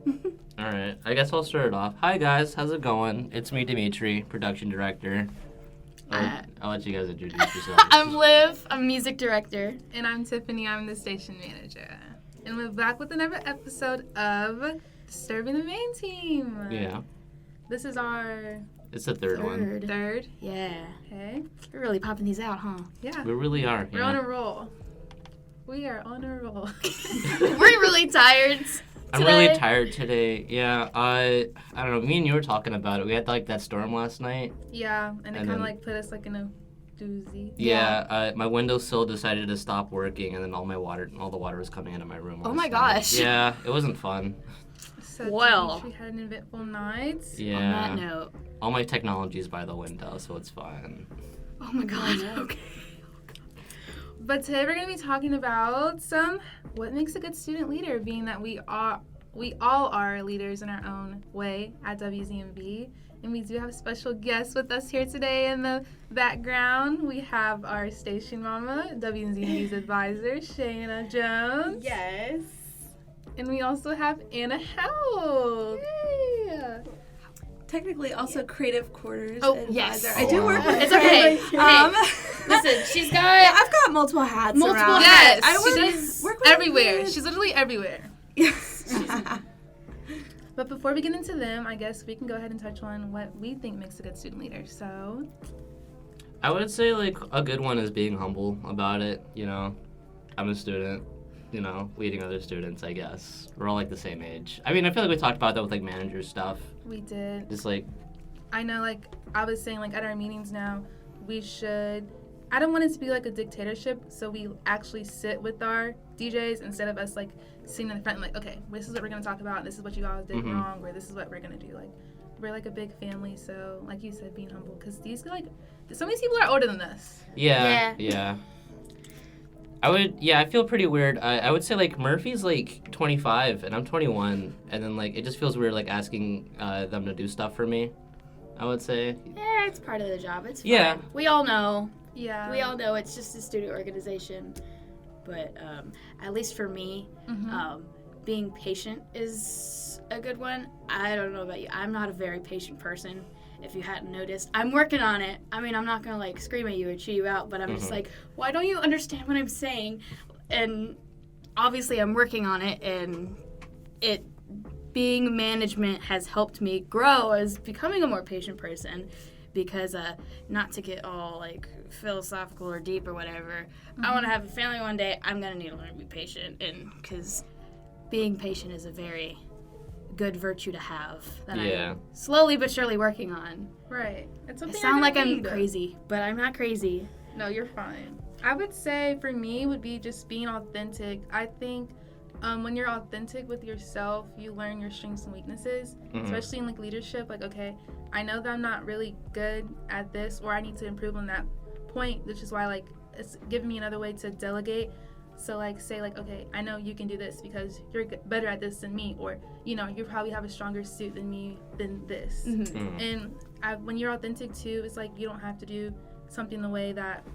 All right. I guess I'll start it off. Hi, guys. How's it going? It's me, Dimitri, production director. I'll let you guys introduce yourselves. I'm Liv. I'm music director. And I'm Tiffany. I'm the station manager. And we're back with another episode of Disturbing the Main Team. Yeah. This is our It's the third one. third. Yeah. Okay. We're really popping these out, huh? Yeah. We really are. We're on a roll. We are on a roll. We're really tired today. I'm really tired today. Yeah. I don't know. Me and you were talking about it. We had like that storm last night. Yeah, and it And kind of then- like put us like in a doozy. Yeah. My windowsill decided to stop working, and then all the water was coming into my room. Oh last my night. gosh. Yeah. It wasn't fun. So Well. we had an eventful night. Yeah. On that note. All my technology's by the window, so it's fine. Oh my god. Okay. But today we're going to be talking about what makes a good student leader, being that we all are leaders in our own way at WZMB. And we do have special guests with us here today in the background. We have our station mama, WZMB's advisor, Shayna Jones. Yes. And we also have Anna Howell. Yay! Technically, also creative quarters. Oh, advisor. yes. I do work with It's okay. her. Listen, she's got I've got multiple hats. Multiple around. Yes, I she work, does work with everywhere. kids. She's literally everywhere. Yes. But before we get into them, I guess we can go ahead and touch on what we think makes a good student leader. So, I would say like a good one is being humble about it. You know, I'm a student. You know, leading other students. I guess we're all like the same age. I mean, I feel like we talked about that with like manager stuff. we did. Just like I know, like, I was saying, like, at our meetings now, I don't want it to be like a dictatorship, so we actually sit with our DJs instead of us, like, sitting in the front and, like, okay, this is what we're going to talk about, this is what you guys did wrong, or this is what we're going to do. Like, we're, like, a big family, so, like you said, being humble, because some of these people are older than us. yeah. I feel pretty weird. I would say like Murphy's like 25 and I'm 21, and then like it just feels weird like asking them to do stuff for me. I would say. Yeah, it's part of the job. It's fine. Yeah. We all know. Yeah. We all know it's just a student organization. But at least for me, being patient is a good one. I don't know about you. I'm not a very patient person. If you hadn't noticed, I'm working on it. I mean, I'm not gonna like scream at you or chew you out, but I'm just like, why don't you understand what I'm saying? And obviously, I'm working on it, and being management has helped me grow as becoming a more patient person. Because not to get all like philosophical or deep or whatever, I want to have a family one day. I'm gonna need to learn to be patient, and because being patient is a very good virtue to have that I'm slowly but surely working on. Right. It's I something sound like I'm need. crazy, but I'm not crazy. No, you're fine. I would say for me would be just being authentic. I think when you're authentic with yourself, you learn your strengths and weaknesses, especially in like leadership. Like, okay, I know that I'm not really good at this, or I need to improve on that point, which is why like it's giving me another way to delegate. So like say like, okay, I know you can do this because you're better at this than me, or you know, you probably have a stronger suit than me than this. And when you're authentic too, it's like you don't have to do something the way that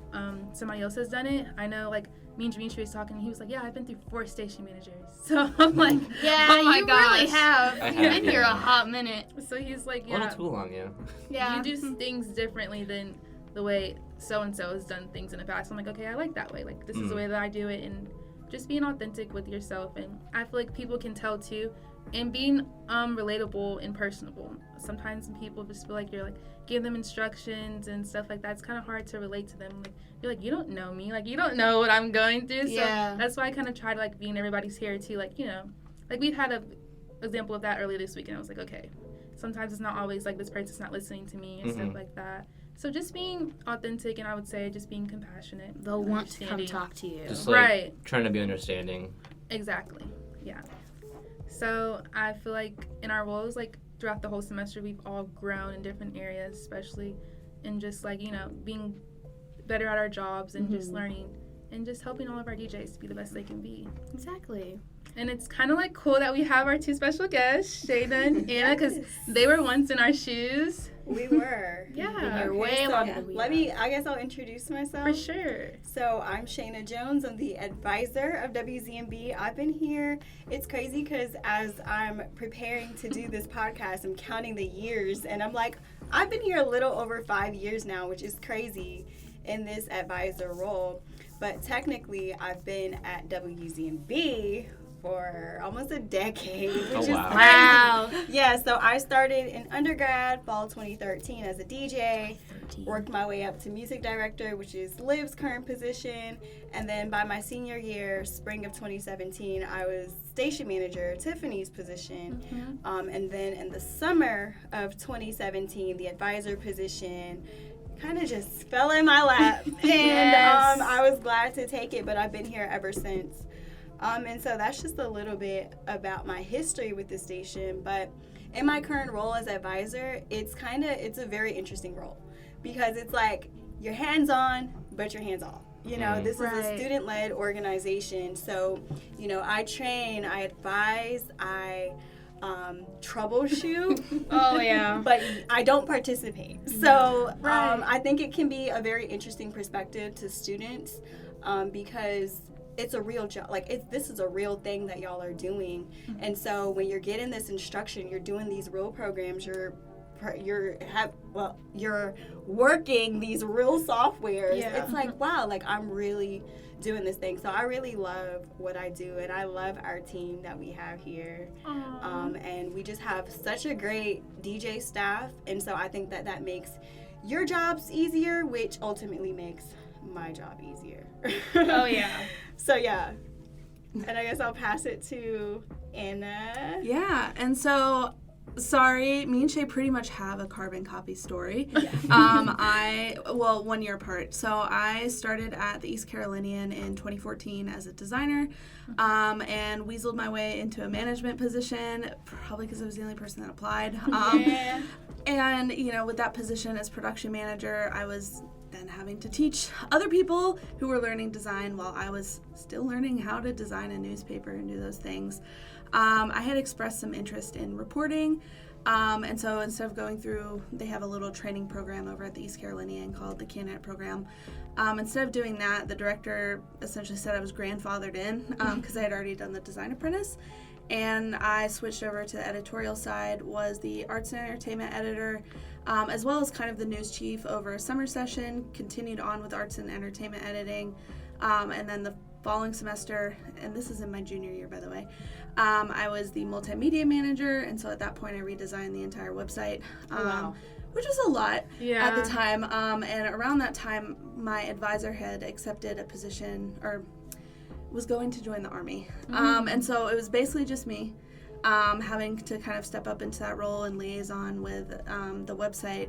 somebody else has done it. I know like me and Dimitri was talking, and he was like, yeah, I've been through 4 station managers. So I'm like, Yeah, oh my you gosh. really have. I You've have, been here yeah. a hot minute. So he's like, A little yeah, too long, yeah. Yeah. you do things differently than the way so-and-so has done things in the past. I'm like, okay, I like that way. Like, this is the way that I do it. And just being authentic with yourself. And I feel like people can tell, too. And being relatable and personable. Sometimes people just feel like you're, like, give them instructions and stuff like that. It's kind of hard to relate to them. Like, you're like, you don't know me. Like, you don't know what I'm going through. So that's why I kind of try to, like, be in everybody's hair, too. Like, you know, like, we've had an example of that earlier this week. And I was like, okay, sometimes it's not always, like, this person's not listening to me and stuff like that. So just being authentic, and I would say just being compassionate. They'll want to come talk to you. Just like trying to be understanding. Exactly. Yeah. So I feel like in our roles, like throughout the whole semester, we've all grown in different areas, especially in just like, you know, being better at our jobs and just learning and just helping all of our DJs to be the best they can be. Exactly. And it's kind of like cool that we have our 2 special guests, Shayna and Anna, because they were once in our shoes. We were. Yeah. Been here Okay, way so longer than we Let have. me, I guess I'll introduce myself. For sure. So I'm Shayna Jones. I'm the advisor of WZMB. I've been here. It's crazy because as I'm preparing to do this podcast, I'm counting the years, and I'm like, I've been here a little over 5 years now, which is crazy in this advisor role. But technically, I've been at WZMB for almost a decade, which Oh, is wow. crazy. Wow. Yeah, so I started in undergrad, fall 2013, as a DJ. Worked my way up to music director, which is Liv's current position. And then by my senior year, spring of 2017, I was station manager, Tiffany's position. And then in the summer of 2017, the advisor position kind of just fell in my lap. And Yes. I was glad to take it, but I've been here ever since. And so that's just a little bit about my history with the station. But in my current role as advisor, it's a very interesting role because it's like you're hands-on, but you're hands-off. You know, this is a Right. student-led organization. So, you know, I train, I advise, I troubleshoot. Oh, yeah. But I don't participate. So Right. I think it can be a very interesting perspective to students because it's a real job. Like this is a real thing that y'all are doing. And so when you're getting this instruction, you're doing these real programs. You're working these real softwares. Yeah. It's like, wow, like I'm really doing this thing. So I really love what I do, and I love our team that we have here. And we just have such a great DJ staff, and so I think that makes your jobs easier, which ultimately makes my job easier. Oh, yeah. So yeah, and I guess I'll pass it to Anna. Yeah, and so, sorry, me and Shay pretty much have a carbon copy story. Yeah. 1 year apart. So I started at the East Carolinian in 2014 as a designer, and weaseled my way into a management position, probably because I was the only person that applied. Yeah. And, you know, with that position as production manager, I was then having to teach other people who were learning design while I was still learning how to design a newspaper and do those things. I had expressed some interest in reporting, and so instead of going through, they have a little training program over at the East Carolinian called the Candidate Program. Instead of doing that, the director essentially said I was grandfathered in because I had already done the design apprentice. And I switched over to the editorial side, was the arts and entertainment editor, as well as kind of the news chief over a summer session, continued on with arts and entertainment editing, and then the following semester, and this is in my junior year, by the way, I was the multimedia manager, and so at that point I redesigned the entire website, Wow. which was a lot Yeah. at the time, and around that time my advisor had accepted a position, or was going to join the Army. And so it was basically just me having to kind of step up into that role and liaison with the website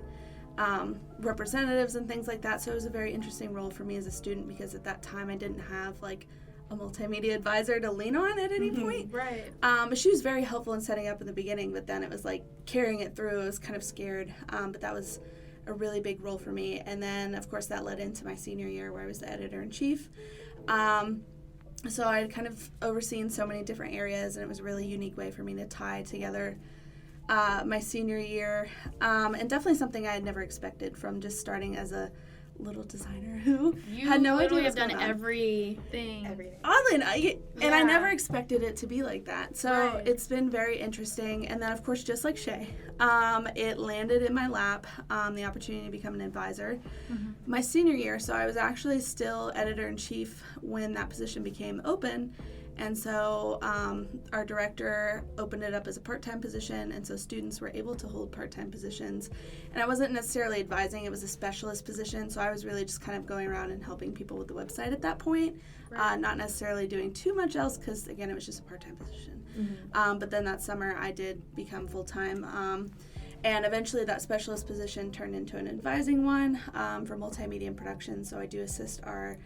representatives and things like that. So it was a very interesting role for me as a student because at that time I didn't have like a multimedia advisor to lean on at any point. Right. She was very helpful in setting up in the beginning, but then it was like carrying it through. I was kind of scared, but that was a really big role for me. And then, of course, that led into my senior year where I was the editor-in-chief. So I had kind of overseen so many different areas, and it was a really unique way for me to tie together my senior year, and definitely something I had never expected from just starting as a little designer who You had no idea literally what have was done going on. Everything. Everything. Oddly enough, and I Yeah. never expected it to be like that. So Right. it's been very interesting. And then, of course, just like Shay, it landed in my lap, the opportunity to become an advisor. My senior year, so I was actually still editor-in-chief when that position became open. And so our director opened it up as a part-time position, and so students were able to hold part-time positions. And I wasn't necessarily advising, it was a specialist position, so I was really just kind of going around and helping people with the website at that point, not necessarily doing too much else because, again, it was just a part-time position. But then that summer I did become full-time. And eventually that specialist position turned into an advising one for multimedia and production, so I do assist our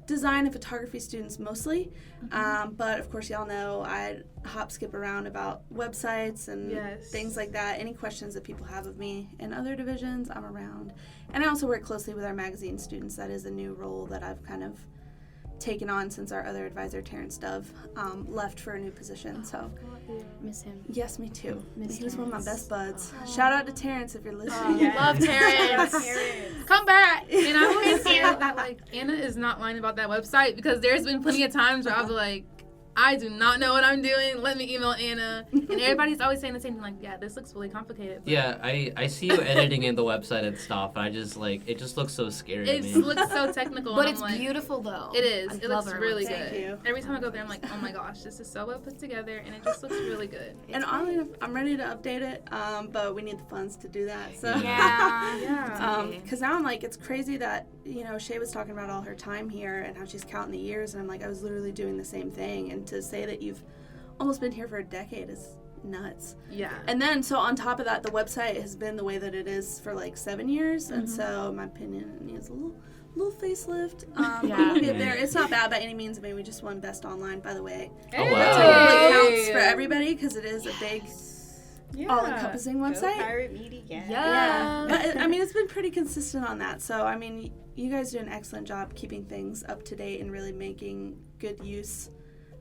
design and photography students mostly, but of course y'all know I hop skip around about websites and Yes. things like that. Any questions that people have of me in other divisions, I'm around. And I also work closely with our magazine students. That is a new role that I've kind of taken on since our other advisor, Terrence Dove, left for a new position. So, Miss him. yes, me too. Miss He was one of my Terrence. best buds. Shout out to Terrence if you're listening. Yes. Love Terrence. Terrence. Come back. And I always hear that, like, Anna is not lying about that website, because there's been plenty of times where I'll be like, I do not know what I'm doing. Let me email Anna. And everybody's always saying the same thing, like, yeah, this looks really complicated. But Yeah, I see you editing in the website and stuff, and I just, like, it just looks so scary to it me. looks so technical. But and it's I'm like, beautiful though. It is. I It love looks our really website. good. Thank you. Every time I go there, I'm like, oh my gosh, this is so well put together, and it just looks really good. And oddly enough, I'm ready to update it, but we need the funds to do that. So, Yeah. Yeah. because now I'm like, it's crazy that, you know, Shay was talking about all her time here and how she's counting the years, and I'm like, I was literally doing the same thing. And to say that you've almost been here for a decade is nuts. Yeah. And then, so on top of that, the website has been the way that it is for like 7 years, and so in my opinion, it needs a little facelift. But we'll get there. It's not bad by any means. I mean, we just won Best Online, by the way. Oh, wow. That's like really counts for everybody because it is a big, Yeah. all-encompassing Go website. Pirate Media. Yeah. But I mean, it's been pretty consistent on that. So, I mean, you guys do an excellent job keeping things up to date and really making good use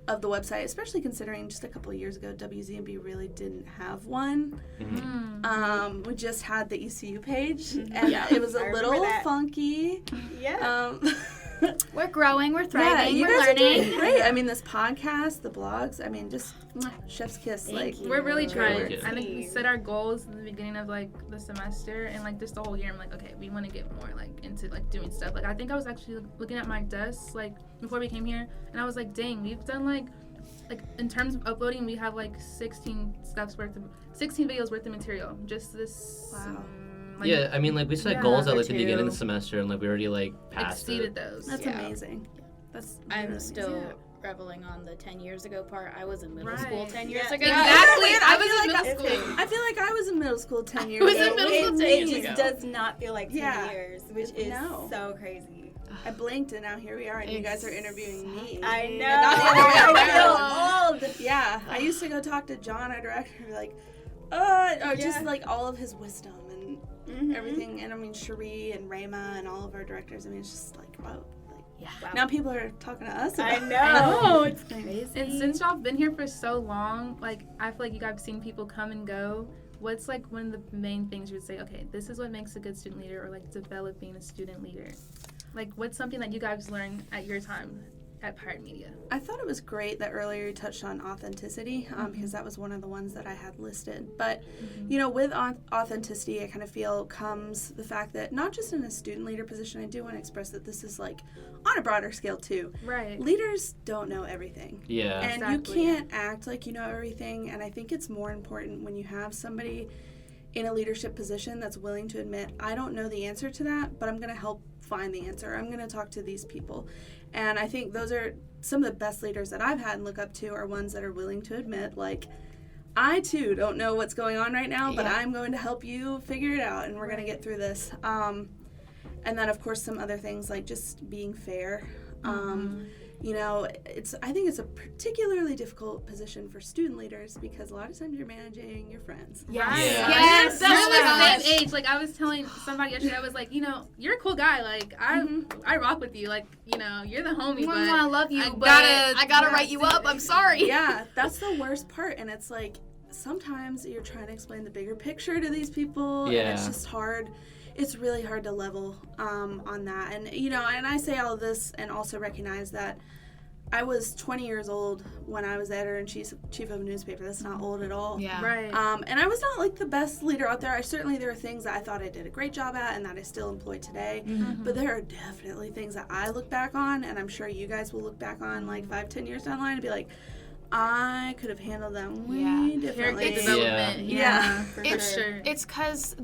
of the website, especially considering just a couple of years ago, WZMB really didn't have one. We just had the ECU page, and it was I a remember little that. funky. Yeah. We're growing, we're Yeah, thriving, you we're guys are doing learning. great. I mean, this podcast, the blogs, I mean, just chef's kiss. Thank you. We're really trying. Thank you. I think we set our goals in the beginning of like the semester, and like just the whole year. I'm like, okay, we want to get more like into like doing stuff. Like I think I was actually looking at my desk like before we came here, and I was like, dang, we've done like in terms of uploading, we have like 16 videos worth of material just this. Wow. Yeah, I mean, like, we set Yeah, goals at, or like, the beginning of the two. semester, and, like, we already, like, passed exceeded it. those. That's Yeah. amazing. That's I'm really still amazing. reveling on the 10 years ago part. I was in middle Right. school 10 years Yeah. ago. Exactly. I I feel was in like middle school. I feel like I was in middle school 10 years was ago. in middle school 10 It years just ago. does not feel like 10 Yeah. years, which is No. so crazy. I blinked and now here we are, and you guys are interviewing me. I know. Not the other way I around. feel old. Yeah, I used to go talk to John, our director, and be like, just Yeah. like all of his wisdom and Mhm. everything. And I mean, Cherie and Rayma and all of our directors. I mean, it's just like, wow. Like, Yeah. Wow. now people are talking to us. I About know. It's crazy. And since y'all been here for so long, like I feel like you guys have seen people come and go. What's like one of the main things you would say, okay, this is what makes a good student leader, or like developing a student leader? Like what's something that you guys learned at your time at Pirate Media? I thought it was great that earlier you touched on authenticity, because that was one of the ones that I had listed. But, you know, with authenticity, I kind of feel comes the fact that not just in a student leader position, I do want to express that this is like on a broader scale too. Right. Leaders don't know everything. Yeah. And Exactly. you can't act like you know everything. And I think it's more important when you have somebody in a leadership position that's willing to admit, I don't know the answer to that, but I'm going to help find the answer. I'm going to talk to these people. And I think those are some of the best leaders that I've had and look up to are ones that are willing to admit, like, I too don't know what's going on right now, but Yeah. I'm going to help you figure it out, and we're going to get through this. And then, of course, some other things like just being fair. You know, I think it's a particularly difficult position for student leaders because a lot of times you're managing your friends. Yes. Right. Yeah. Yes. You're Oh my the gosh. same age. Like I was telling somebody yesterday, I was like, you know, you're a cool guy. Like I rock with you. Like you know, you're the homie. But I love you, I but gotta- I gotta write you up. I'm sorry. Yeah, that's the worst part. And it's like sometimes you're trying to explain the bigger picture to these people, and it's Yeah. just hard. It's really hard to level on that. And, you know, and I say all of this and also recognize that I was 20 years old when I was editor-in-chief of a newspaper. That's not old at all. Yeah. Right. And I was not like the best leader out there. There were things that I thought I did a great job at and that I still employ today. But there are definitely things that I look back on, and I'm sure you guys will look back on like 5-10 years down the line and be like, I could have handled that way Yeah. differently. Character development. Yeah. Yeah. For For sure. sure. It's because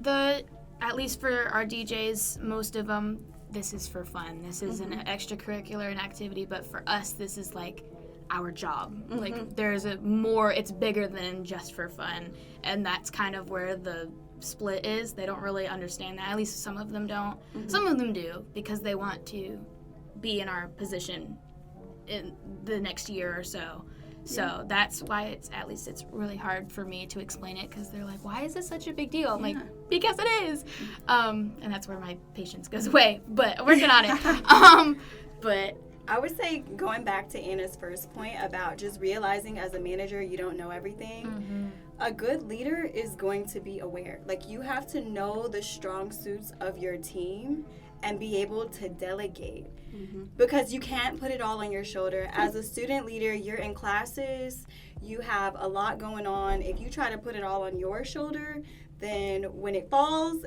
at least for our DJs, most of them, this is for fun. This is an extracurricular and activity, but for us, this is like our job. Like it's bigger than just for fun. And that's kind of where the split is. They don't really understand that. At least some of them don't. Some of them do because they want to be in our position in the next year or so. So that's why it's really hard for me to explain it because they're like, why is this such a big deal? I'm like, because it is. And that's where my patience goes away, but I'm working on it. But I would say going back to Anna's first point about just realizing as a manager you don't know everything. A good leader is going to be aware. Like, you have to know the strong suits of your team and be able to delegate. Because you can't put it all on your shoulder. As a student leader, you're in classes, you have a lot going on. If you try to put it all on your shoulder, then when it falls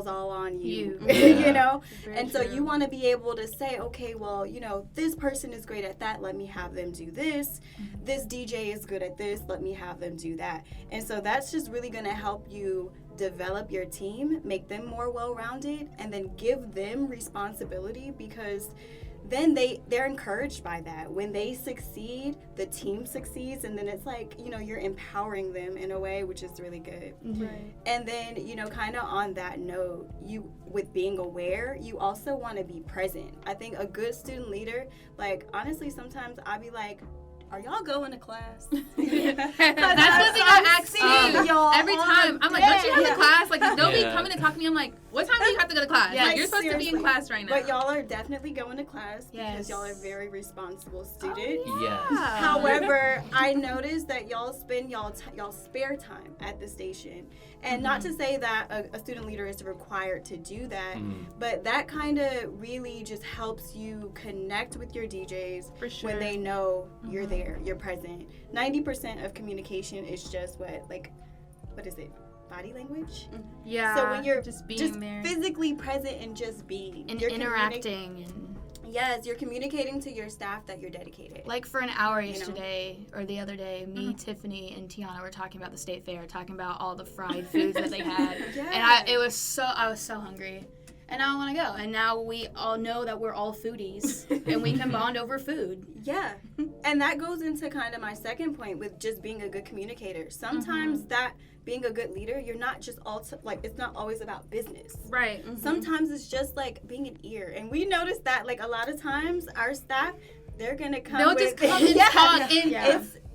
all on you. You know? And so you want to be able to say, okay, well, you know, this person is great at that, let me have them do this. This DJ is good at this, let me have them do that. And so that's just really going to help you develop your team, make them more well-rounded, and then give them responsibility, because then they're encouraged by that. When they succeed, the team succeeds, and then it's like, you know, you're empowering them in a way, which is really good. Right. And then, you know, kind of on that note, you, with being aware, you also want to be present. I think a good student leader, like, honestly, sometimes I'll be like, are y'all going to class? That's one thing I ask you every time. I'm like, don't you have a class? Like, they'll be coming to talk to me. I'm like, what time do you have to go to class? Yeah, like, you're supposed to be in class right now. But y'all are definitely going to class because y'all are very responsible students. Yes. However, I noticed that y'all spend y'all spare time at the station. And not to say that a student leader is required to do that, but that kind of really just helps you connect with your DJs For sure. when they know you're there, you're present. 90% of communication is just what is it? Body language? Yeah. So when you're just being there, physically present and just being. And you're interacting and Yes, you're communicating to your staff that you're dedicated. like for an hour yesterday or the other day, me, Tiffany, and Tiana were talking about the state fair, talking about all the fried foods that they had, and I was so hungry, and I want to go. And now we all know that we're all foodies, and we can bond over food. Yeah, and that goes into kind of my second point with just being a good communicator. Sometimes that being a good leader, you're not just it's not always about business. right? Sometimes it's just like being an ear, and we notice that like a lot of times our staff, they're gonna come. They'll just come and talk.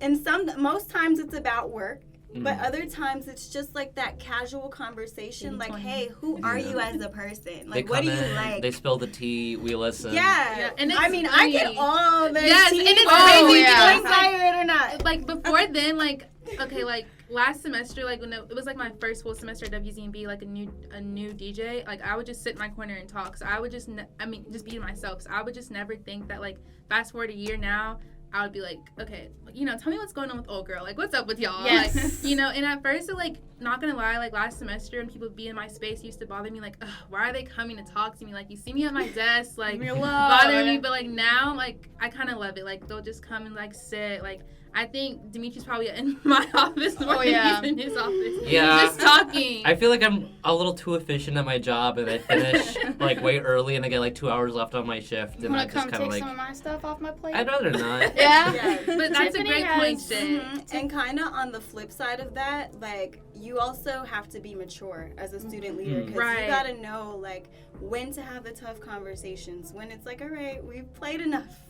And most times it's about work. But other times it's just like that casual conversation, like, hey, who are you as a person? Like, what do you like? They spill the tea, we listen. Yeah. And it's I mean, I get funny. all the Yes, tea, and it's whether crazy you because, feel inspired or not. Like before then, like okay, like last semester, like when it was like my first full semester at WZMB, like a new DJ, like I would just sit in my corner and talk. So I would just just be myself. So I would just never think that, like, fast forward a year now, I would be like, okay, you know, tell me what's going on with old girl. Like, what's up with y'all? Yes. Like, you know, and at first, like, not gonna lie, like, last semester when people would be in my space, it used to bother me, like, ugh, why are they coming to talk to me? Like, you see me at my desk, like, bothering me. But, like, now, like, I kind of love it. Like, they'll just come and, like, sit. Like, I think Dimitri's probably in my office more than he's in his office. Yeah. Just talking. I feel like I'm a little too efficient at my job, and I finish like way early, and I get like 2 hours left on my shift, and I just kind of like. some of my stuff off my plate? I'd rather not. Yeah. But that's Tiffany a great has- point, Shay. And kind of on the flip side of that, like, you also have to be mature as a student leader, because Right. you gotta know, like, when to have the tough conversations, when it's like, all right, we've played enough.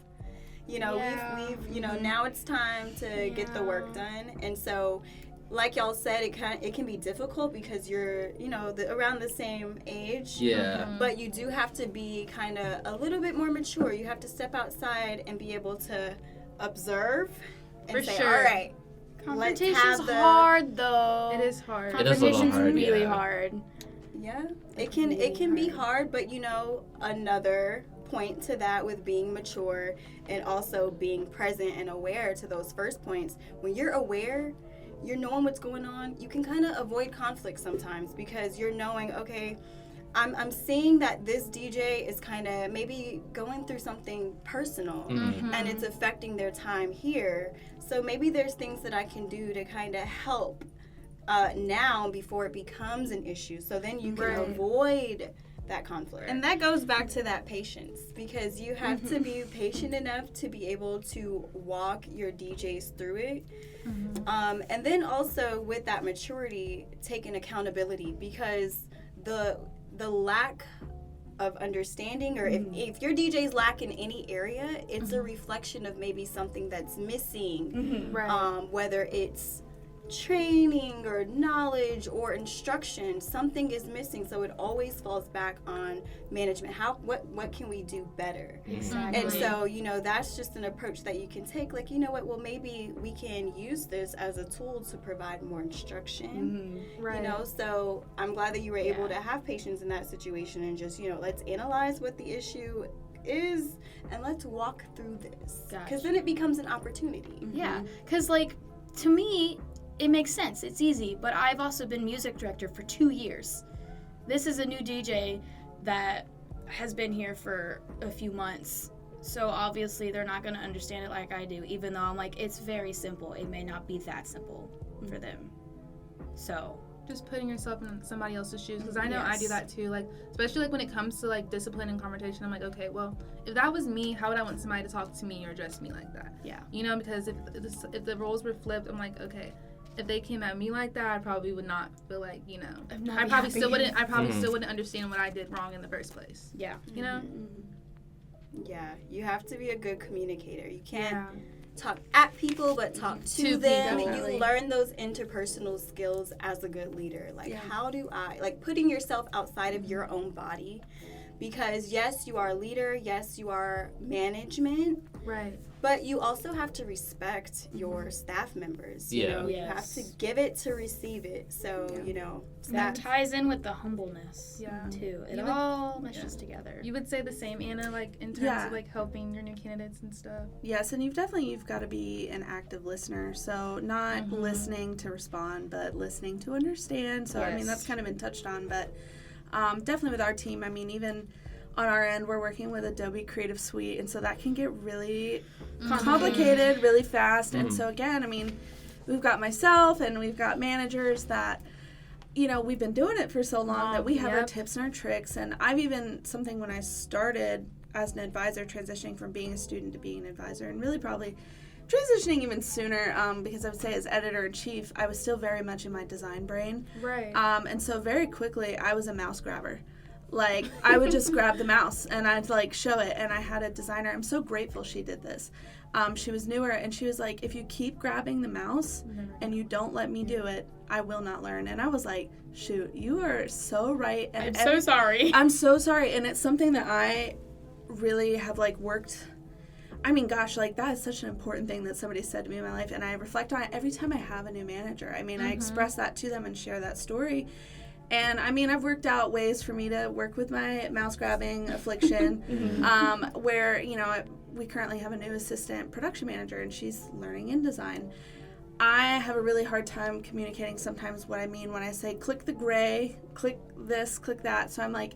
You know, we've you know, now it's time to get the work done. And so, like y'all said, it can be difficult because you're, you know, around the same age. Yeah. But you do have to be kind of a little bit more mature. You have to step outside and be able to observe and For say, sure. all right, let's Confrontation's have the... hard though. It is hard. It is a little Confrontation's hard, really yeah. hard. Yeah, it can be hard, but you know, another point to that with being mature and also being present and aware to those first points. When you're aware, you're knowing what's going on, you can kind of avoid conflict sometimes because you're knowing, okay, I'm seeing that this DJ is kind of maybe going through something personal and it's affecting their time here. So maybe there's things that I can do to kind of help now before it becomes an issue. So then you can avoid that conflict. And that goes back to that patience, because you have to be patient enough to be able to walk your DJs through it. And then also with that maturity, taking accountability, because the lack of understanding, or if your DJs lack in any area, it's a reflection of maybe something that's missing. Right. Whether it's training or knowledge or instruction. Something is missing, so it always falls back on management. What can we do better? Exactly. And so, you know, that's just an approach that you can take. Like, you know what, well, maybe we can use this as a tool to provide more instruction. Right. You know, so I'm glad that you were able to have patience in that situation and just, you know, let's analyze what the issue is and let's walk through this. Because then it becomes an opportunity. Yeah, because, like, to me, it makes sense. It's easy, but I've also been music director for 2 years. This is a new DJ that has been here for a few months. So obviously they're not going to understand it like I do, even though I'm like, it's very simple. It may not be that simple for them. So just putting yourself in somebody else's shoes, because I know I do that too, like, especially like when it comes to like discipline and confrontation. I'm like, okay, well, if that was me, how would I want somebody to talk to me or address me like that? Yeah. You know, because if the roles were flipped, I'm like, okay, if they came at me like that, I probably would not feel like, you know, I probably still wouldn't understand what I did wrong in the first place. Yeah. You know? Yeah, you have to be a good communicator. You can't talk at people, but talk to them. People. You learn those interpersonal skills as a good leader. Like, how do I, like, putting yourself outside of your own body, because yes, you are a leader, yes, you are management, right, but you also have to respect your staff members. You know, you have to give it to receive it. So, you know, that ties in with the humbleness Yeah. too. It all meshes together. You would say the same, Anna, like in terms of like helping your new candidates and stuff. Yes, and you've got to be an active listener. So not listening to respond, but listening to understand. So I mean, that's kind of been touched on, but definitely with our team, I mean, even on our end, we're working with Adobe Creative Suite, and so that can get really complicated really fast. And so again, I mean, we've got myself and we've got managers that, you know, we've been doing it for so long that we have our tips and our tricks. And I've even, something when I started as an advisor, transitioning from being a student to being an advisor, and really probably transitioning even sooner, because I would say as editor-in-chief, I was still very much in my design brain. Right. And so very quickly, I was a mouse grabber. Like, I would just grab the mouse and I'd like show it. And I had a designer, I'm so grateful she did this. She was newer and she was like, if you keep grabbing the mouse and you don't let me do it, I will not learn. And I was like, shoot, you are so right. And I'm so sorry. I'm so sorry. And it's something that I really have like worked. I mean, gosh, like that is such an important thing that somebody said to me in my life. And I reflect on it every time I have a new manager. I mean, I express that to them and share that story. And I mean, I've worked out ways for me to work with my mouse grabbing affliction, where, you know, we currently have a new assistant production manager and she's learning InDesign. I have a really hard time communicating sometimes what I mean when I say click the gray, click this, click that. So I'm like,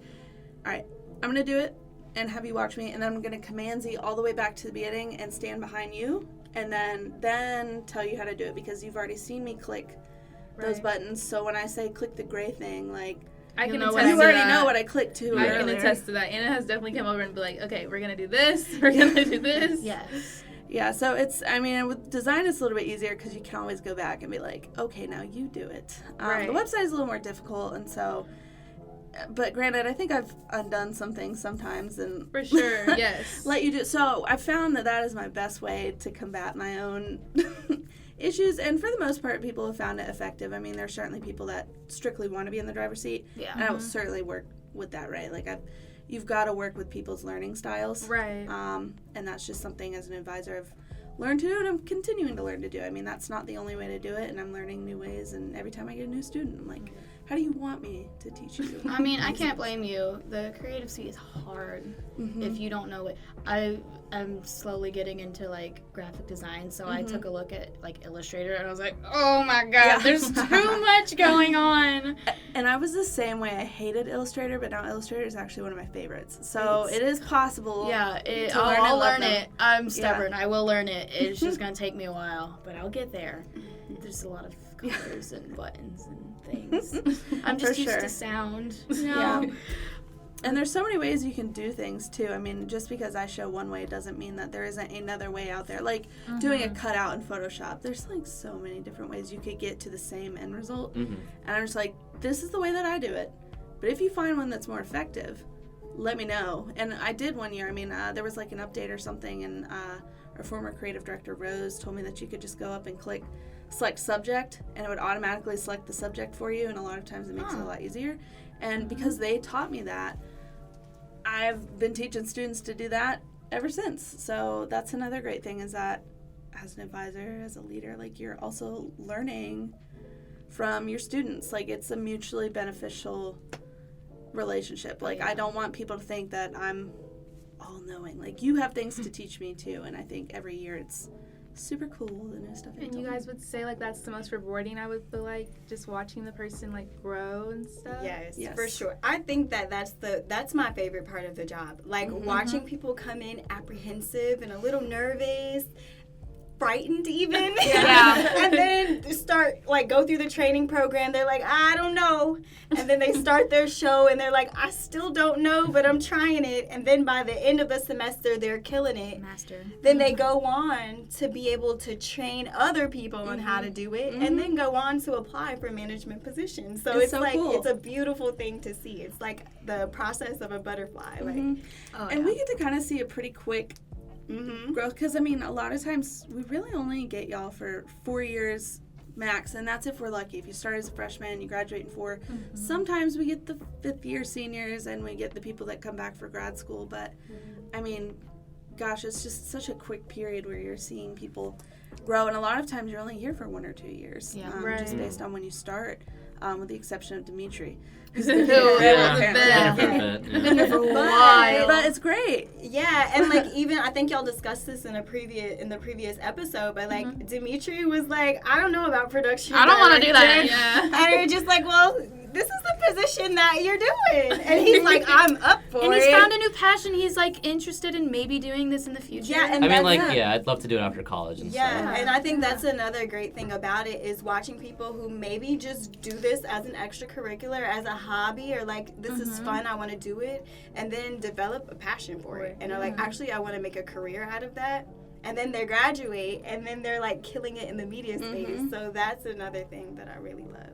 all right, I'm going to do it and have you watch me, and then I'm going to Command Z all the way back to the beginning and stand behind you and then tell you how to do it, because you've already seen me click those buttons. So when I say click the gray thing, like, I can you attest to already that. know what I clicked to I earlier. can attest to that. Anna has definitely come over and be like, okay, we're going to do this, we're going to do this. Yes. Yeah, so it's, I mean, with design it's a little bit easier because you can always go back and be like, okay, now you do it. The website is a little more difficult, and so, but granted, I think I've undone some things sometimes and For sure, yes. let you do. So I found that is my best way to combat my own issues, and for the most part, people have found it effective. I mean, there are certainly people that strictly want to be in the driver's seat, and I will certainly work with that, right? Like, you've got to work with people's learning styles, Right. And that's just something as an advisor I've learned to do, and I'm continuing to learn to do. I mean, that's not the only way to do it, and I'm learning new ways, and every time I get a new student, I'm like, how do you want me to teach you? I mean, I can't blame you. The creative suite is hard if you don't know it. I'm slowly getting into like graphic design, so I took a look at like Illustrator and I was like, oh my god, there's too much going on. And I was the same way. I hated Illustrator, but now Illustrator is actually one of my favorites. So it is possible. Yeah, to learn I'll and love learn them. it. I'm stubborn. I will learn it. It's just gonna take me a while, but I'll get there. There's a lot of colors and buttons and things. I'm just used to sound. You know? Yeah. And there's so many ways you can do things too. I mean, just because I show one way doesn't mean that there isn't another way out there. Like doing a cutout in Photoshop, there's like so many different ways you could get to the same end result. And I'm just like, this is the way that I do it. But if you find one that's more effective, let me know. And I did one year. I mean, there was like an update or something, and our former creative director, Rose, told me that you could just go up and click select subject, and it would automatically select the subject for you, and a lot of times it makes it a lot easier. And because they taught me that, I've been teaching students to do that ever since. So that's another great thing, is that as an advisor, as a leader, like, you're also learning from your students. Like, it's a mutually beneficial relationship. Like, I don't want people to think that I'm all-knowing. Like, you have things to teach me too, and I think every year it's super cool, the new stuff. And you guys would say, like, that's the most rewarding, I would feel like, just watching the person, like, grow and stuff? Yes, for sure. I think that's my favorite part of the job. Like, watching people come in apprehensive and a little nervous, frightened even. And then start, like, go through the training program. They're like, I don't know. And then they start their show and they're like, I still don't know, but I'm trying it. And then by the end of the semester, they're killing it. Master. Then they go on to be able to train other people on how to do it, and then go on to apply for management positions. So it's so like, cool. it's a beautiful thing to see. It's like the process of a butterfly. Like, And we get to kind of see a pretty quick growth, because, I mean, a lot of times we really only get y'all for 4 years max, and that's if we're lucky. If you start as a freshman, you graduate in 4. Sometimes we get the 5th year seniors, and we get the people that come back for grad school, but I mean, gosh, it's just such a quick period where you're seeing people grow, and a lot of times you're only here for 1 or 2 years, just based on when you start, with the exception of Dimitri. Who's been Yeah. for a while. But it's great. yeah, and like, even I think y'all discussed this in the previous episode, but like, Dimitri was like, I don't know about production. I don't want to do that. director. Yeah. And you're just like, well, this is the position that you're doing. And he's like, I'm up for And it. he's found a new passion. He's, like, interested in maybe doing this in the future. Yeah, and I mean, that's like, it. yeah, I'd love to do it after college and Yeah, stuff. and I think that's another great thing about it, is watching people who maybe just do this as an extracurricular, as a hobby, or like, this is fun, I want to do it, and then develop a passion for it. And are like, actually, I want to make a career out of that. And then they graduate, and then they're like killing it in the media space. So that's another thing that I really love.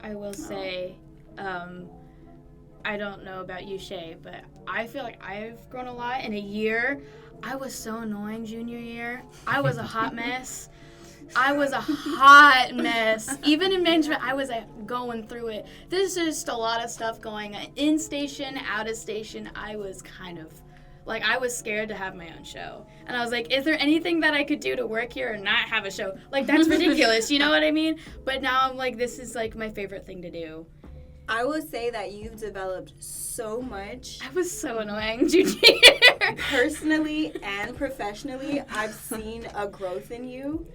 I will say, I don't know about you, Shay, but I feel like I've grown a lot in a year. I was so annoying junior year. I was a hot mess. Even in management, I was going through it. There's just a lot of stuff going on. In station, out of station, I was kind of, like, I was scared to have my own show. And I was like, is there anything that I could do to work here and not have a show? Like, that's ridiculous, you know what I mean? But now I'm like, this is, like, my favorite thing to do. I would say that you've developed so much. I was so annoying junior year. Personally and professionally, I've seen a growth in you.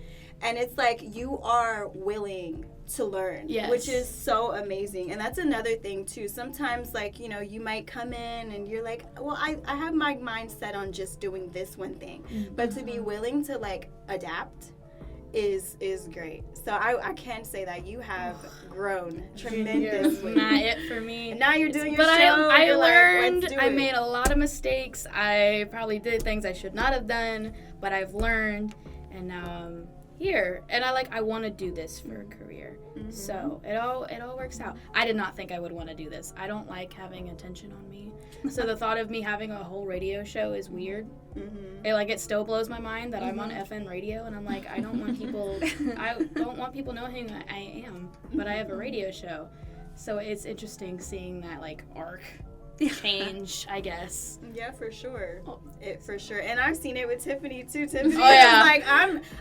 And it's like, you are willing to learn, which is so amazing. And that's another thing too. Sometimes, like, you know, you might come in and you're like, well, I have my mind set on just doing this one thing. But to be willing to, like, adapt is great. So I can say that you have grown tremendously. Not it for me. And now you're doing your but show. I you're learned. like, let's do I it. made a lot of mistakes. I probably did things I should not have done, but I've learned, and now I'm here. And I want to do this for a career. So it all works out. I did not think I would want to do this. I don't like having attention on me. So the thought of me having a whole radio show is weird. It still blows my mind that I'm on FM radio, and I'm like, I don't want people knowing who I am, but I have a radio show. So it's interesting seeing that, like, arc change, I guess. Yeah, for sure. For sure. And I've seen it with Tiffany too. Tiffany Oh, yeah. like,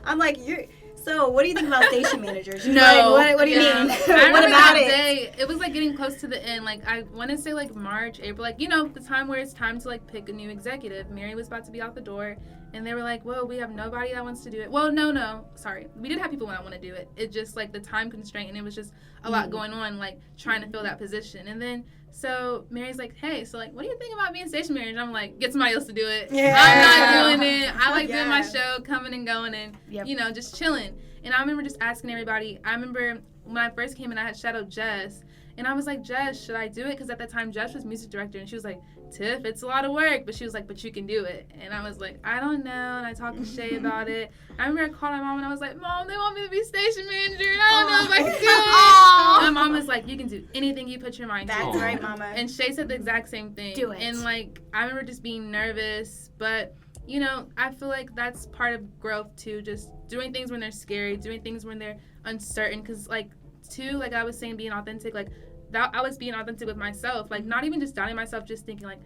I'm like, you're. So, what do you think about station managers? She's No. like, what do you mean? I What remember about that it? day, it was like getting close to the end. Like, I want to say like March, April, like, you know, the time where it's time to like pick a new executive. Mary was about to be out the door, and they were like, well, we have nobody that wants to do it. Well, no, sorry. We did have people that want to do it. It just like the time constraint, and it was just a lot going on, like trying to fill that position. And then, so Mary's like, hey, so like, what do you think about being station manager? I'm like, get somebody else to do it. Yeah. I'm not doing it. I like doing my show, coming and going, and, you know, just chilling. And I remember just asking everybody. I remember when I first came in, I had shadowed Jess. And I was like, Jess, should I do it? Because at that time, Jess was music director. And she was like, Tiff, it's a lot of work. But she was like, but you can do it. And I was like, I don't know. And I talked to Shay about it. I remember I called my mom and I was like, Mom, they want me to be station manager. And I don't know if I can do it. And my mom was like, you can do anything you put your mind to. That's right, Mama. And Shay said the exact same thing. Do it. And like, I remember just being nervous. But, you know, I feel like that's part of growth too. Just doing things when they're scary, doing things when they're uncertain. Because, like, too, like I was saying, being authentic, like, that I was being authentic with myself. Like, not even just doubting myself, just thinking, like,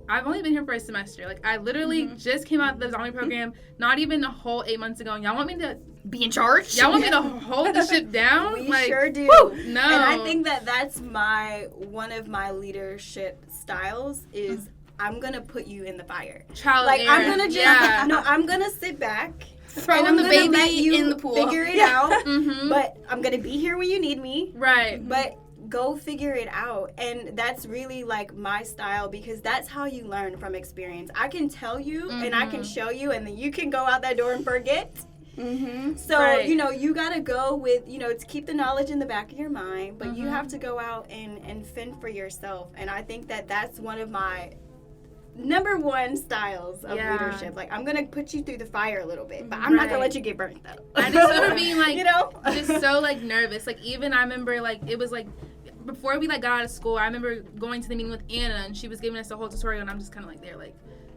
I've only been here for a semester. Like, I literally just came out of the zombie program not even a whole 8 months ago. And y'all want me to be in charge? Y'all want me to hold the ship down? We like, sure do. Woo, no. And I think that's one of my leadership styles is I'm gonna put you in the fire. Child like Aaron. I'm gonna just no, I'm gonna sit back. Throwing the baby in the pool. Figure it out. But I'm gonna be here when you need me. Right. But go figure it out. And that's really like my style because that's how you learn from experience. I can tell you and I can show you and then you can go out that door and forget. So, right. you know, you got to go with, you know, to keep the knowledge in the back of your mind, but you have to go out and fend for yourself. And I think that's one of my number one styles of leadership. Like, I'm going to put you through the fire a little bit, but I'm not going to let you get burnt, though. I just remember being, like, you know? just so, like, nervous. Like, even I remember, like, it was, like, before we, like, got out of school, I remember going to the meeting with Anna, and she was giving us a whole tutorial, and I'm just kind of, like, there, like,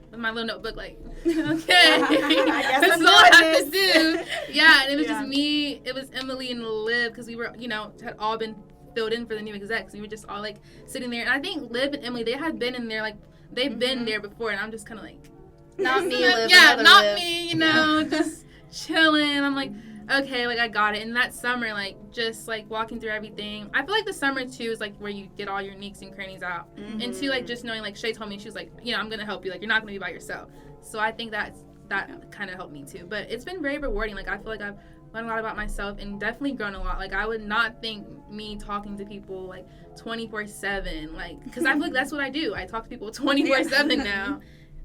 with my little notebook, like, okay, I guess this I'm is all I doing have to do. Yeah, and it was Yeah. just me, it was Emily and Liv, because we were, you know, had all been filled in for the new execs. We were just all, like, sitting there. And I think Liv and Emily, they had been in there, like, they've been there before, and I'm just kind of like, Not me, Liv. yeah, not Liv. me, you know, just chilling. I'm like, okay, like, I got it. And that summer, like, just, like, walking through everything. I feel like the summer, too, is, like, where you get all your nooks and crannies out. And, too, like, just knowing, like, Shay told me, she was like, you know, I'm going to help you. Like, you're not going to be by yourself. So I think that kind of helped me, too. But it's been very rewarding. Like, I feel like I've learned a lot about myself and definitely grown a lot. Like, I would not think me talking to people, like, 24/7. Like, because I feel like that's what I do. I talk to people 24/7 now.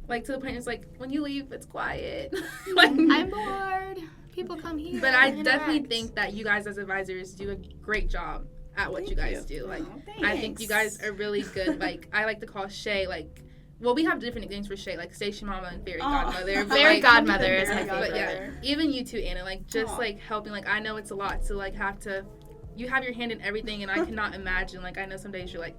Like, to the point it's like, when you leave, it's quiet. Like, I'm bored. People come here. but I and definitely interact. think that you guys as advisors do a great job at what you guys do. Like, I think you guys are really good. Like, I like to call Shay, like, well, we have different names for Shay, like Station Mama and Fairy Godmother. But, Fairy like, Godmother is my Fairy favorite. But yeah, even you too, Anna, like, just, Aw. like, helping, like, I know it's a lot to, like, have to, you have your hand in everything, and I cannot imagine, like, I know some days you're like,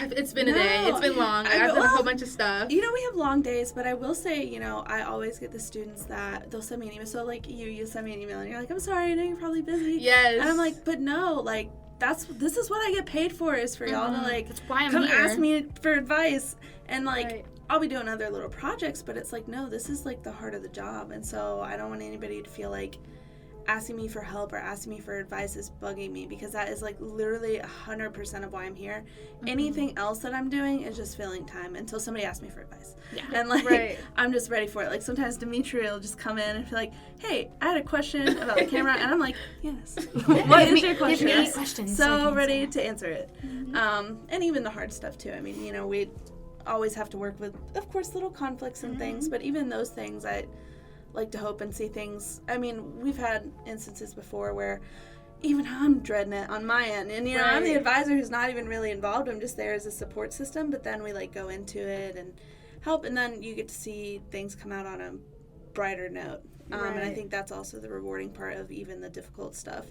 it's been a day, it's been long, like, I've done a whole bunch of stuff. You know, we have long days, but I will say, you know, I always get the students that they'll send me an email. So, like, you send me an email, and you're like, I'm sorry, I know you're probably busy. Yes. And I'm like, but no, like, this is what I get paid for, is for y'all to, like, That's why I'm come here. ask me for advice. And, like, Right. I'll be doing other little projects, but it's like, no, this is, like, the heart of the job. And so I don't want anybody to feel like asking me for help or asking me for advice is bugging me, because that is, like, literally 100% of why I'm here. Anything else that I'm doing is just filling time until somebody asks me for advice. Yeah. And, like, Right. I'm just ready for it. Like, sometimes Dimitri will just come in and be like, hey, I had a question about the camera. And I'm like, yes. What is your question? Give me questions so I So can ready answer. to answer it. And even the hard stuff, too. I mean, you know, we always have to work with, of course, little conflicts and things. But even those things, I like to hope and see things. I mean, we've had instances before where even I'm dreading it on my end. And, you know, I'm the Right. advisor who's not even really involved. I'm just there as a support system. But then we, like, go into it and help. And then you get to see things come out on a brighter note. And I Right. think that's also the rewarding part of even the difficult stuff.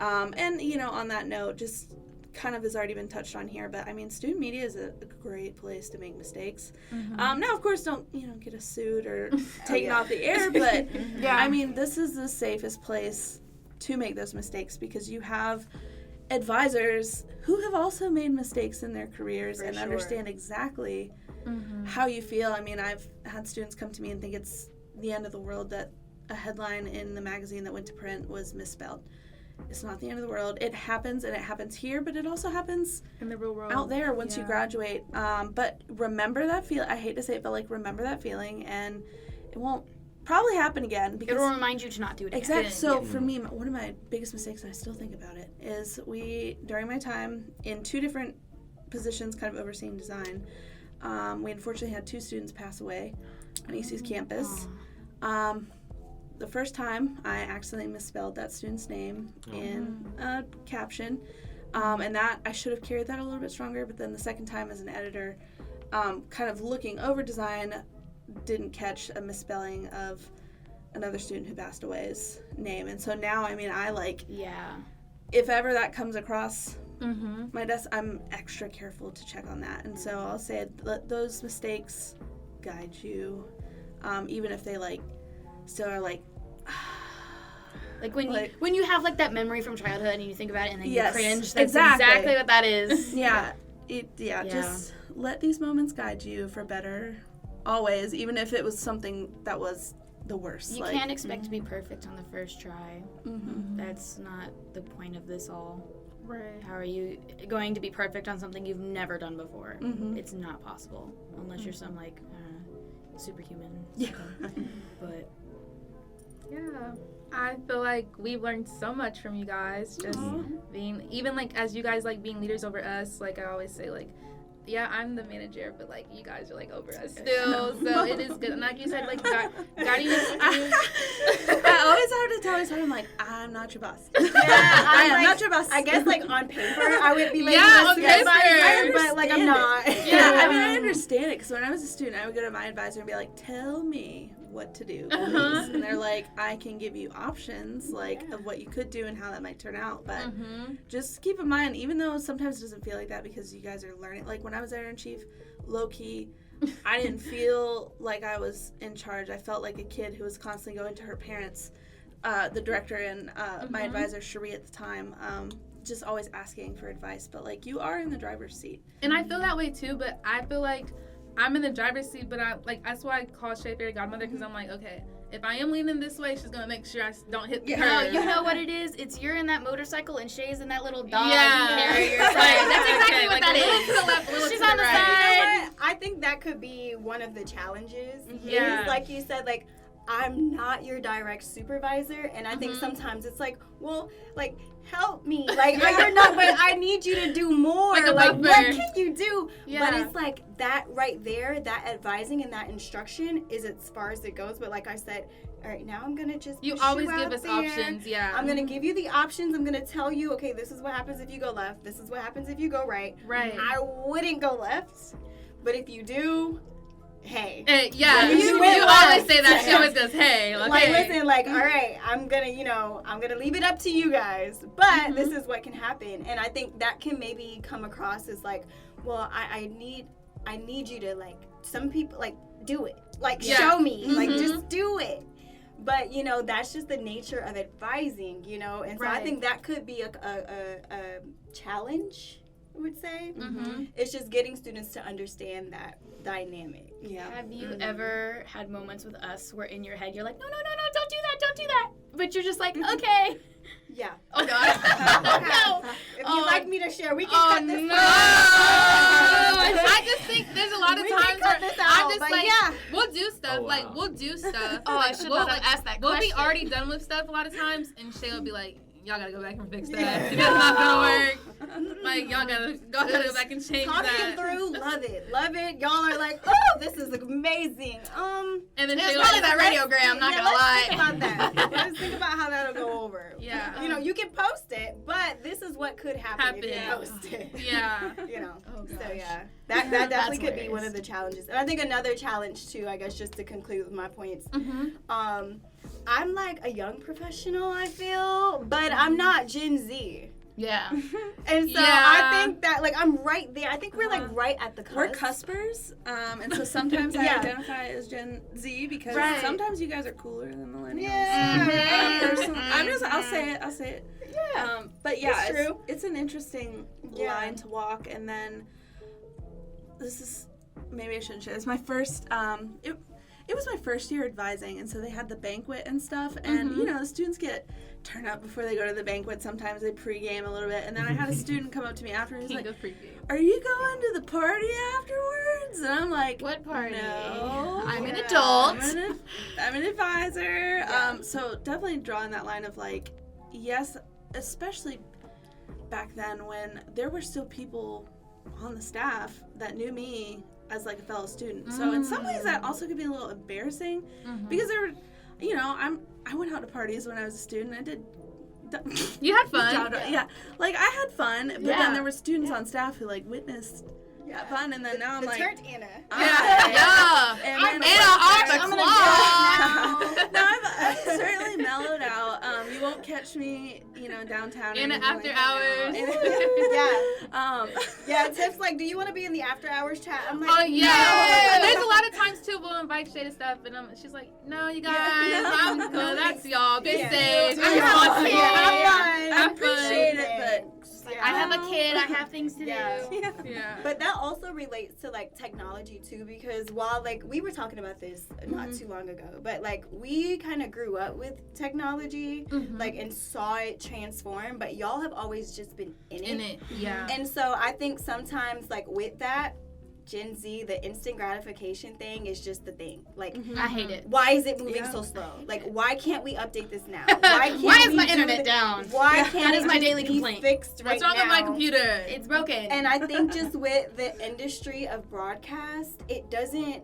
And, you know, on that note, just kind of has already been touched on here, but I mean, student media is a great place to make mistakes. Now, of course, don't, you know, get us sued or taken off the air, but I mean, this is the safest place to make those mistakes, because you have advisors who have also made mistakes in their careers and sure. understand exactly how you feel. I mean, I've had students come to me and think it's the end of the world that a headline in the magazine that went to print was misspelled. It's not the end of the world. It happens, and it happens here, but it also happens In the real world. out there once you graduate. But remember that feeling. I hate to say it, but, like, remember that feeling, and it won't probably happen again, because It'll remind you to not do it again. exactly. So for me, one of my biggest mistakes, and I still think about it, is during my time in 2 different positions, kind of overseeing design, we unfortunately had 2 students pass away on EC's campus. The first time, I accidentally misspelled that student's name in a caption, and that I should have carried that a little bit stronger. But then the second time, as an editor, kind of looking over design, didn't catch a misspelling of another student who passed away's name. And so now, I mean, I, like, Yeah. if ever that comes across my desk, I'm extra careful to check on that. And so I'll say, let those mistakes guide you, even if they, like, still are like, Like when you have like that memory from childhood and you think about it and then Yes, you cringe. That's exactly. exactly what that is. Yeah. Just let these moments guide you for better always, even if it was something that was the worst. You can't expect to be perfect on the first try. That's not the point of this all. Right. How are you going to be perfect on something you've never done before? It's not possible unless you're some like superhuman. Yeah. But Yeah. I feel like we've learned so much from you guys. Just being, even like as you guys like being leaders over us, like I always say, like, yeah, I'm the manager, but like you guys are like over us still. So it is good. And like you said, like guiding us. I always have to tell myself, I'm like, I'm not your boss. Yeah, I am like, not your boss. I guess like on paper, I would be like, Yeah, on yes, paper. but like I'm not. Yeah, I mean, I understand it because when I was a student, I would go to my advisor and be like, tell me what to do, please. And they're like, I can give you options, like, of what you could do and how that might turn out. But just keep in mind, even though sometimes it doesn't feel like that because you guys are learning. Like, when I was editor-in-chief, low-key, I didn't feel like I was in charge. I felt like a kid who was constantly going to her parents, the director and my advisor, Cherie, at the time, just always asking for advice. But, like, you are in the driver's seat. And I feel that way too, but I feel like I'm in the driver's seat, but I like that's why I call Shay fairy godmother, because I'm like, okay, if I am leaning this way, she's gonna make sure I don't hit the curb. You know what it is? It's you're in that motorcycle and Shay's in that little dog Yeah. carrier side. That's exactly Okay, what like that a little is. to the left, a little She's to the on the right. side. You know what? I think that could be one of the challenges. Yeah. Is, like you said, like, I'm not your direct supervisor, and I think sometimes it's like, well, like, help me, like, you're not, but I need you to do more. Like a Like, buffer. what can you do? Yeah. But it's like that right there, that advising and that instruction is as far as it goes. But like I said, all right, now I'm gonna just You push always you give out us there. options, yeah. I'm gonna give you the options. I'm gonna tell you, okay, this is what happens if you go left. This is what happens if you go right. Right. I wouldn't go left, but if you do, hey. Yeah, You you went always left. say that. She always goes, hey. Like, hey. listen, like, all right, I'm gonna leave it up to you guys, but this is what can happen. And I think that can maybe come across as like, well, I need you to, like, some people, like, do it. Like, show me. Like, just do it. But, you know, that's just the nature of advising, you know? And so I think that could be a challenge, I would say. It's just getting students to understand that dynamic. Yeah. Have you ever had moments with us where in your head you're like, no, don't do that. But you're just like, okay. Yeah. Oh, God. No. If you'd like me to share, we can Oh, cut this no. out. I just think there's a lot of We can times cut where this out, I'm just but like, yeah. we'll do stuff. Oh, wow. Like, we'll do stuff. Oh, I like, should we'll, not have asked that We'll be question. already done with stuff a lot of times, and Shay will be like, y'all gotta go back and fix that. Because it's not gonna work. Like, y'all gotta go back and change Talking that. through, love it. Y'all are like, oh, this is amazing. And then It's Shay will probably be that like, radiogram, not yeah, gonna lie. let's think about that. Let's think about how that'll go over. Yeah. You know, you can post it, but this is what could happen if you Happen. post it. yeah. You know. Oh, So gosh. yeah, that definitely That's could be one hilarious. of the challenges. And I think another challenge too, I guess, just to conclude with my points. I'm like a young professional, I feel, but I'm not Gen Z. Yeah. And so Yeah. I think that, like, I'm right there. I think we're like right at the cusp. We're cuspers, and so sometimes I Yeah. identify as Gen Z because Right. sometimes you guys are cooler than millennials. Yeah. Personally, I'll say it. Yeah. But yeah, It's true. it's an interesting Yeah. line to walk. And then this is, maybe I shouldn't share. It's my first. It was my first year advising, and so they had the banquet and stuff. And you know, the students get turned up before they go to the banquet. Sometimes they pregame a little bit. And then I had a student come up to me after and he's King like, of pregame. "Are you going to the party afterwards?" And I'm like, What party? No. I'm an Yeah. adult. I'm an advisor. Yeah. So definitely drawing that line of like, yes, especially back then when there were still people on the staff that knew me as like a fellow student. So in some ways that also could be a little embarrassing because there were, you know, I went out to parties when I was a student. I did. You had fun. Yeah, like I had fun, but Yeah. then there were students on staff who like witnessed fun, and then now I'm the like, turned Anna. Yeah. And I'm then Anna off the I'm clock. no, I've certainly mellowed out. You won't catch me, downtown. or Anna anything after like hours. that. Yeah, Tiff's like, do you want to be in the after hours chat? I'm like, Oh yeah. No. There's a lot of times too we'll invite Shay to stuff, and she's like, no, you guys, I'm good. No, That's y'all. Be Yeah. safe. Yeah. Have fun. Yeah. Have I appreciate it, but I have a kid. I have things to Yeah. do. Yeah. But that also relates to like technology too, because while like we were talking about this not too long ago, but like we kind of grew up with technology, like and saw it transform, but y'all have always just been in it. Yeah. And so I think sometimes like with that, Gen Z, the instant gratification thing is just the thing. Like, I hate it. why is it moving Yeah. so slow? Like, why can't we update this now? Why can't Why is we my do internet this- down? Why can't That is it my just daily be complaint. fixed right What's wrong now? with my computer? It's broken. And I think just with the industry of broadcast, it doesn't,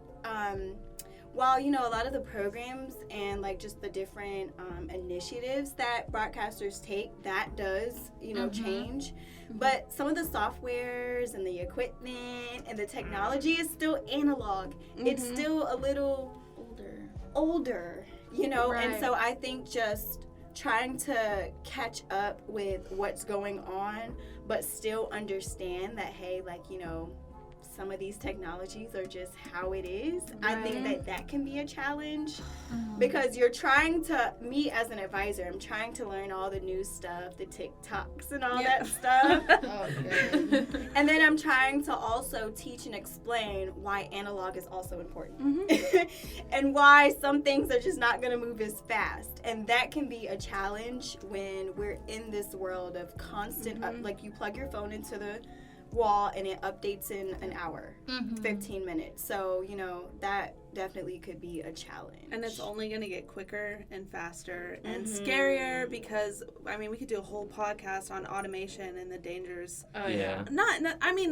while, a lot of the programs and like just the different initiatives that broadcasters take, that does, change. But some of the softwares and the equipment and the technology is still analog. It's still a little older, Right. And so I think just trying to catch up with what's going on, but still understand that, hey, like, some of these technologies are just how it is. I think that can be a challenge because you're trying to, me as an advisor, I'm trying to learn all the new stuff, the TikToks and all that stuff. And then I'm trying to also teach and explain why analog is also important and why some things are just not going to move as fast. And that can be a challenge when we're in this world of constant, like you plug your phone into the wall and it updates in an hour, 15 minutes. So, that definitely could be a challenge. And it's only going to get quicker and faster and scarier because, we could do a whole podcast on automation and the dangers. Oh, Yeah. Not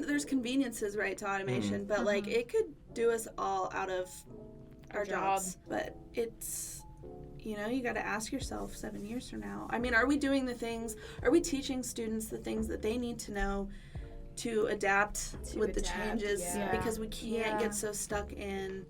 there's conveniences, right, to automation, but, like, it could do us all out of our jobs. But it's, you got to ask yourself 7 years from now. Are we doing are we teaching students the things that they need to know to adapt with the changes because we can't get so stuck in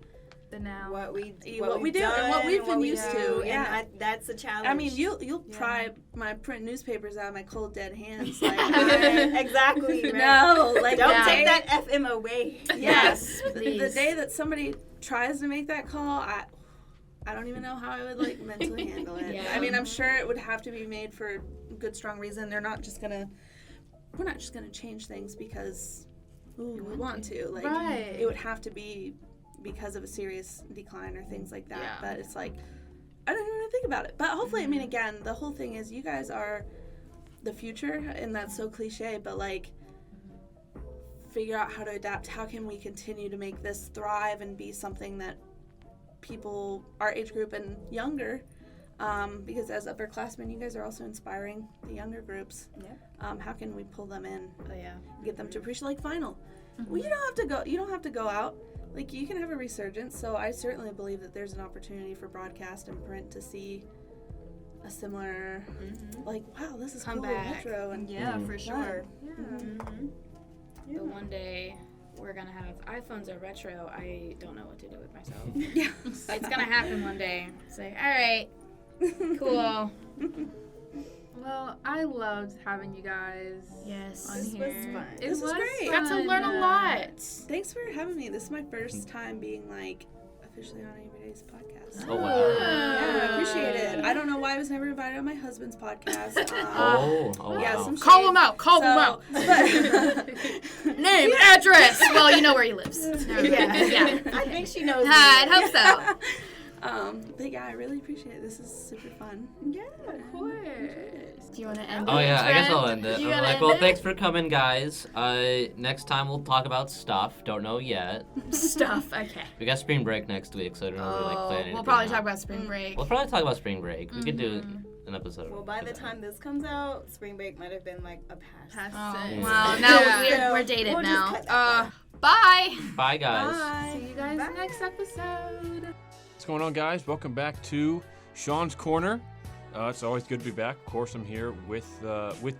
The now. what we do and what we've been used to. Yeah, and that's a challenge. You'll pry my print newspapers out of my cold dead hands. Like, exactly. Right? No, like don't take that FM away. Yes, please. the day that somebody tries to make that call, I don't even know how I would like mentally handle it. Yeah. I'm sure it would have to be made for good, strong reason. We're not just gonna change things because we want to. Like, Right. it would have to be because of a serious decline or things like that. Yeah. But it's like, I don't even want to think about it. But hopefully, again, the whole thing is you guys are the future, and that's so cliche, but like, figure out how to adapt. How can we continue to make this thrive and be something that people, our age group and younger, because as upperclassmen, you guys are also inspiring the younger groups. Yeah. How can we pull them in? Oh, yeah. Get them to appreciate, like, vinyl. Well, you don't have to go out. Like, you can have a resurgence. So I certainly believe that there's an opportunity for broadcast and print to see a similar, like, wow, this is Come cool, back. retro, and Yeah, for sure. But one day we're gonna have iPhones are retro. I don't know what to do with myself. yeah. It's gonna happen one day. It's like, all right, cool. Well, I loved having you guys Yes. on This here. was fun. It This was great. Got to learn a lot. Thanks for having me. This is my first time being like officially on Everyday's podcast. Oh, wow. Yeah, I appreciate it. I don't know why I was never invited on my husband's podcast. Oh, yeah, wow. some Call shade. him out. Call him out. But Name, address. Well, you know where he lives. Yeah. I think she knows. I'd hope so. But yeah, I really appreciate it. This is super fun. Yeah. Of course. Do you want to end it? Oh yeah, I guess friend? I'll end it. You I'm gotta like, end well, it? thanks for coming, guys. Next time we'll talk about stuff. Don't know yet. Stuff. Okay. We got spring break next week, so I don't really like plan anything. We'll probably talk out. about spring break. We'll probably talk about spring break. We could do an episode. Well, by the time this comes out, spring break might have been like a past. Oh, Yeah. well, now Yeah. we're dated We'll just now. cut that Bye. Bye, guys. Bye. See you guys next episode. What's going on, guys? Welcome back to Sean's Corner. It's always good to be back. Of course, I'm here with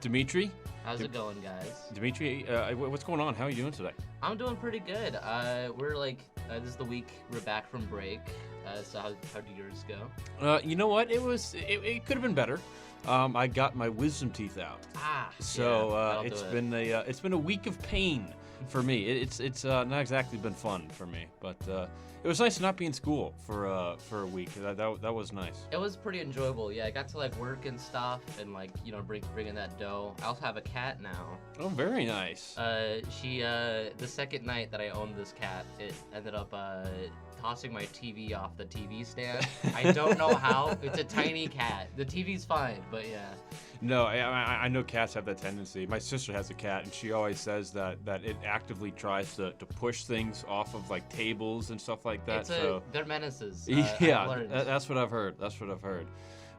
Dimitri. How's it going, guys? Dimitri, what's going on? How are you doing today? I'm doing pretty good. We're like, this is the week we're back from break. So how did yours go? You know what? It could have been better. I got my wisdom teeth out. So it's been a week of pain for me. It's not exactly been fun for me, but it was nice to not be in school for a week. That was nice. It was pretty enjoyable. Yeah, I got to like work and stuff, and like bring in that dough. I also have a cat now. Oh, very nice. She the second night that I owned this cat, it ended up tossing my TV off the TV stand. I don't know how. It's a tiny cat. The TV's fine, but yeah. No, I know cats have that tendency. My sister has a cat, and she always says that it actively tries to push things off of like tables and stuff like that. They're menaces. Yeah, that's what I've heard.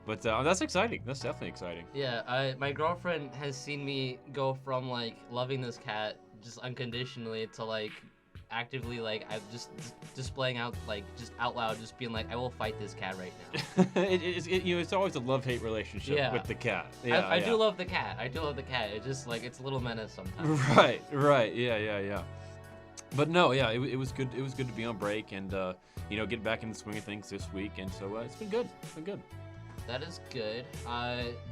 But that's exciting. That's definitely exciting. Yeah, my girlfriend has seen me go from like loving this cat just unconditionally to like actively like I'm just displaying out like just out loud just being like I will fight this cat right now. It's always a love-hate relationship with the cat. Yeah, I do love the cat. It's just like it's a little menace sometimes. Right. Yeah. But no, yeah, it was good. It was good to be on break and get back in the swing of things this week, and so it's been good. That is good.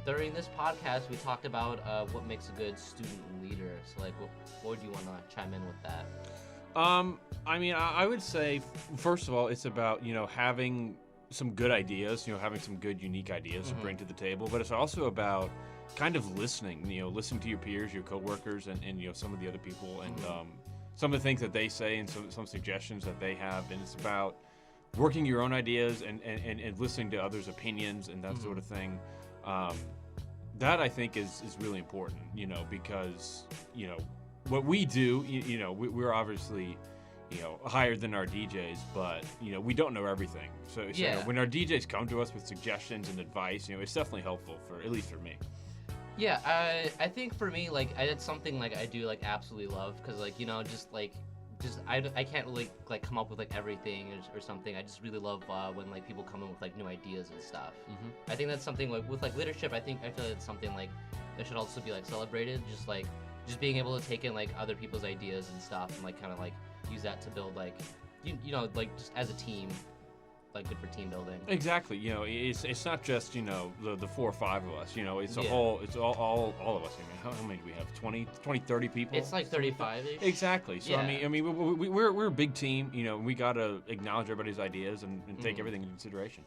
During this podcast, we talked about what makes a good student leader. So like, what would you want to chime in with that? I would say, first of all, it's about, having some good ideas, having some good, unique ideas to bring to the table. But it's also about kind of listening, listening to your peers, your coworkers, and some of the other people, and some of the things that they say and some suggestions that they have. And it's about working your own ideas and listening to others' opinions and that sort of thing. That, I think, is really important, because, what we do, we're obviously, higher than our DJs, but, we don't know everything. So when our DJs come to us with suggestions and advice, it's definitely helpful at least for me. Yeah, I think for me, like, it's something, like, I do, like, absolutely love, because, like, I can't really, like, come up with, like, everything or something. I just really love when, like, people come in with, like, new ideas and stuff. I think that's something, like, with, like, leadership, I feel like it's something, like, that should also be, like, celebrated, just being able to take in like other people's ideas and stuff and like kind of like use that to build like like just as a team, like good for team building. Exactly. It's not just the 4 or 5 of us. It's a whole. It's all of us. How many do we have? 20, 30 people. It's like 35-ish. Exactly. So yeah. We're a big team. We gotta acknowledge everybody's ideas and take everything into consideration.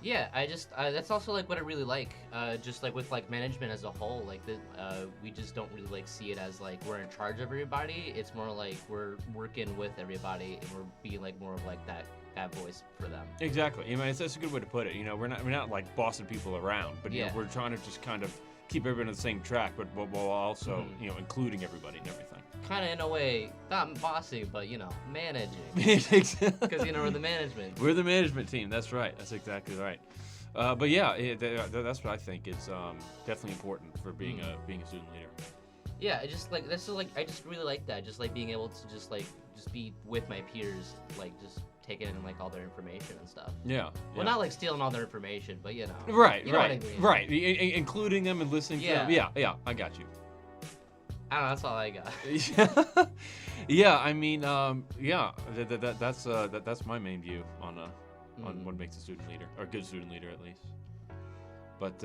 Yeah, that's also like what I really like, just like with like management as a whole, like we just don't really like see it as like we're in charge of everybody. It's more like we're working with everybody and we're being like more of like that voice for them. Exactly. That's a good way to put it. We're not like bossing people around, but we're trying to just kind of keep everyone on the same track, but while also including everybody and everything. Kind of in a way, not bossing, but managing. Because we're the management. We're the management team. That's right. That's exactly right. But yeah, that's what I think is definitely important for being a student leader. Yeah, I just really like that. Just like being able to just be with my peers, like just taking in like all their information and stuff. Yeah. Well, not like stealing all their information, but Right. You know what I mean. Right. Including them and listening to them. Yeah. I got you. I don't know, that's all I got. That's my main view on what makes a student leader, or a good student leader at least. But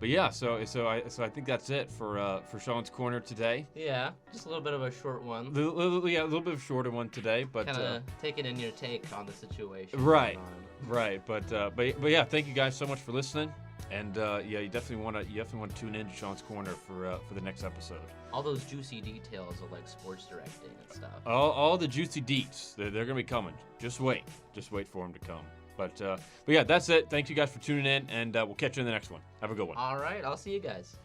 yeah, so I think that's it for Sean's Corner today. Yeah, just a little bit of a short one. A little bit of a shorter one today, but kind of taking in your take on the situation. Right. But yeah, thank you guys so much for listening. And you definitely want to tune in to Sean's Corner for the next episode. All those juicy details of like sports directing and stuff. All the juicy deets, they're gonna be coming. Just wait for them to come. But yeah, that's it. Thank you guys for tuning in, and we'll catch you in the next one. Have a good one. All right, I'll see you guys.